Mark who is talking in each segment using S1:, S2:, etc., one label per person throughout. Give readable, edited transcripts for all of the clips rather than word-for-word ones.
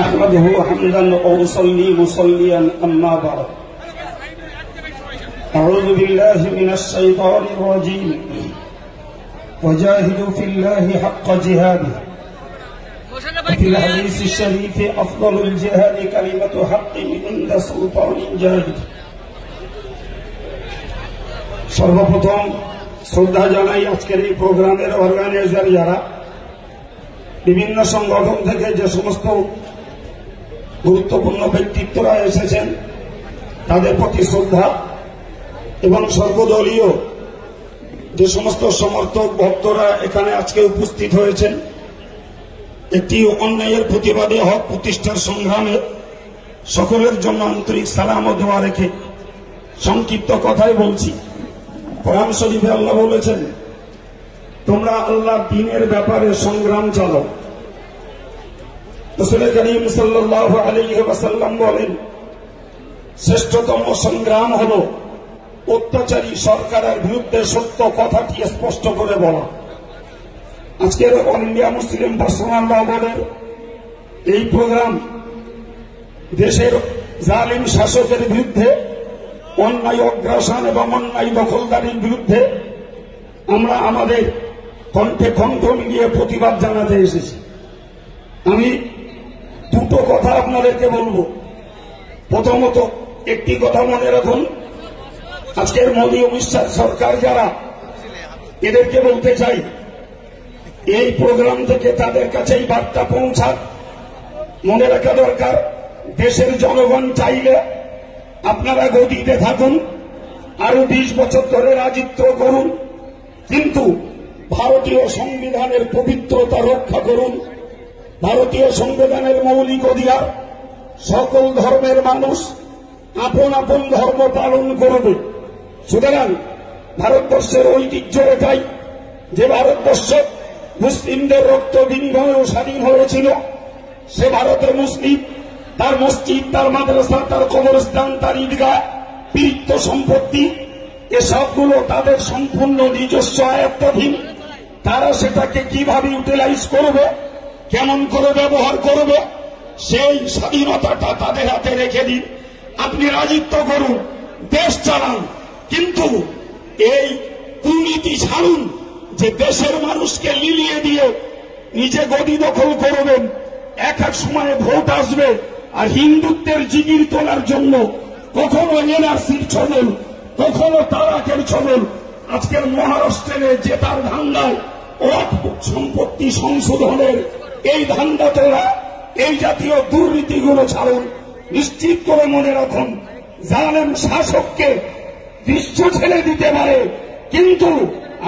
S1: أحمده حمدا وأصلي مصليا أما بعد أعوذ بالله من الشيطان الرجيم وجاهدوا في الله حق جهاده وفي الحديث الشريف أفضل الجهاد كلمة حق عند سلطان جاهد সর্বপ্রথম শ্রদ্ধা জানাই আজকের এই প্রোগ্রামের অর্গানাইজার যারা বিভিন্ন সংগঠন থেকে যে সমস্ত গুরুত্বপূর্ণ ব্যক্তিত্বরা এসেছেন তাদের প্রতি শ্রদ্ধা এবং সর্বদলীয় যে সমস্ত সমর্থক ভক্তরা এখানে আজকে উপস্থিত হয়েছেন একটি অন্যায়ের প্রতিবাদে হক প্রতিষ্ঠার সংগ্রামে সকলের জন্য আন্তরিক সালাম ও দোয়া রেখে সংক্ষিপ্ত কথাই বলছি। কোরআন শরীফে আল্লাহ বলেছেন, তোমরা আল্লাহর দ্বীনের ব্যাপারে সংগ্রাম চালাও। রাসূল করিম সাল্লাল্লাহু আলাইহি ওয়াসাল্লাম বলেন, শ্রেষ্ঠতম সংগ্রাম হল অত্যাচারী সরকারের বিরুদ্ধে সত্য কথাটি স্পষ্ট করে বলা। আজকের অল ইন্ডিয়া মুসলিম পার্সোনাল ল বোর্ডের এই প্রোগ্রাম দেশের জালিম শাসকের বিরুদ্ধে, অন্যায় অগ্রাসন এবং অন্যায় দখলদারির বিরুদ্ধে আমরা আমাদের কণ্ঠে কণ্ঠ মিলিয়ে প্রতিবাদ জানাতে এসেছি। আমি দুটো কথা আপনাদেরকে বলবো। প্রথমত একটি কথা মনে রাখুন, আজকের মোদী অমিত শাহ সরকার যারা, এদেরকে বলতে চাই এই প্রোগ্রাম থেকে তাদের কাছে এই বার্তা পৌঁছাক। মনে রাখা দরকার, দেশের জনগণ চাইলে আপনারা গদিতে থাকুন, আরো 20 বছর ধরে রাজত্ব করুন, কিন্তু ভারতীয় সংবিধানের পবিত্রতা রক্ষা করুন। ভারতীয় সংবিধানের মৌলিক অধিকার সকল ধর্মের মানুষ আপন আপন ধর্ম পালন করবে। সুতরাং ভারতবর্ষের ঐতিহ্য এটাই যে ভারতবর্ষ মুসলিমদের রক্ত বিনিময়েও স্বাধীন হয়েছিল। সে ভারতের মুসলিম তার মসজিদ, তার মাদ্রাসা, তার কবরস্থান, তার ঈদগাহ, পীরিত সম্পত্তি এসবগুলো তাদের সম্পূর্ণ নিজস্ব আয়ত্তাধীন। তারা সেটাকে কিভাবে ইউটিলাইজ করবে, কেমন করে ব্যবহার করবে, সেই স্বাধীনতাটা তাদের হাতে রেখে দিন। আপনি রাজত্ব করুন, দেশ চালান, কিন্তু এই দুর্নীতি ছাড়ুন যে দেশের মানুষকে লিলিয়ে দিয়ে নিজে গদি দখল করবেন। এক এক সময়ে ভোট আসবে আর হিন্দুত্বের জিগির তোলার জন্য কখনো এনআরসির ছবল, কখনো তারাকের ছবল। আজকের মহারাষ্ট্রের যে তার ধান্দায় ওয়াকফ সম্পত্তি সংশোধনের এই ধান্দা তোলা, এই জাতীয় দুর্নীতিগুলো ছাড়ুন। নিশ্চিত করে মনে রাখুন, জালেম শাসককে বিশ্ব ছেড়ে দিতে পারে, কিন্তু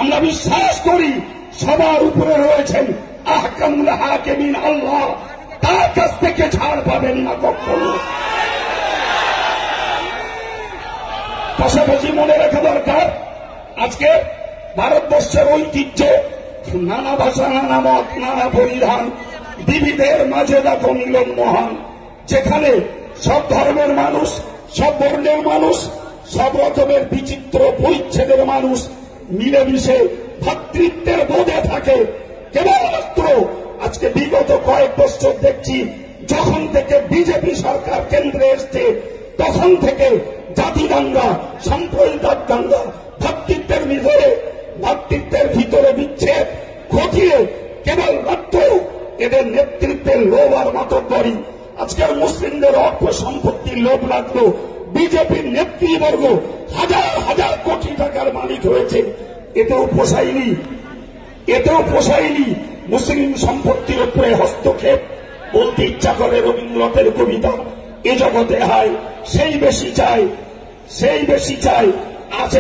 S1: আমরা বিশ্বাস করি সবার উপরে রয়েছেন আহকামুল হাকিমিন আল্লাহ। তার কাছ থেকে ছাড় পাবেন না কখনো। পাশাপাশি মনে রাখা দরকার, আজকে ভারতবর্ষের ঐতিহ্য নানা ভাষা, নানা মত, নানা পরিধান, বিবিধের মাঝে দেখো মিলন মহান। যেখানে সব ধর্মের মানুষ, সব বর্ণের মানুষ, সব রকমের বিচিত্র পরিচ্ছেদের মানুষ মিলেমিশে ভ্রাতৃত্বের বোধে থাকে। কেবলমাত্র আজকে বিগত কয়েক বছর দেখছি, যখন থেকে বিজেপি সরকার কেন্দ্রে এসছে তখন থেকে জাতি দাঙ্গা, সাম্প্রদায়িক দাঙ্গা, ভ্রাতৃত্বের ভিতরে বিচ্ছেদ ঘটিয়ে কেবলমাত্র এদের নেতৃত্বের লোভ আর মাতব্বরি। আজকের মুসলিমদের অর্থ সম্পত্তির লোভ লাগলো, বিজেপির নেতৃবর্গ হাজার হাজার কোটি টাকার মালিক হয়েছে। এতেও পোষায়নি মুসলিম সম্পত্তির উপরে হস্তক্ষেপ। বলতে ইচ্ছা করে রবীন্দ্রনাথের কবিতা, এ জগতে হয় সেই বেশি চাই আছে।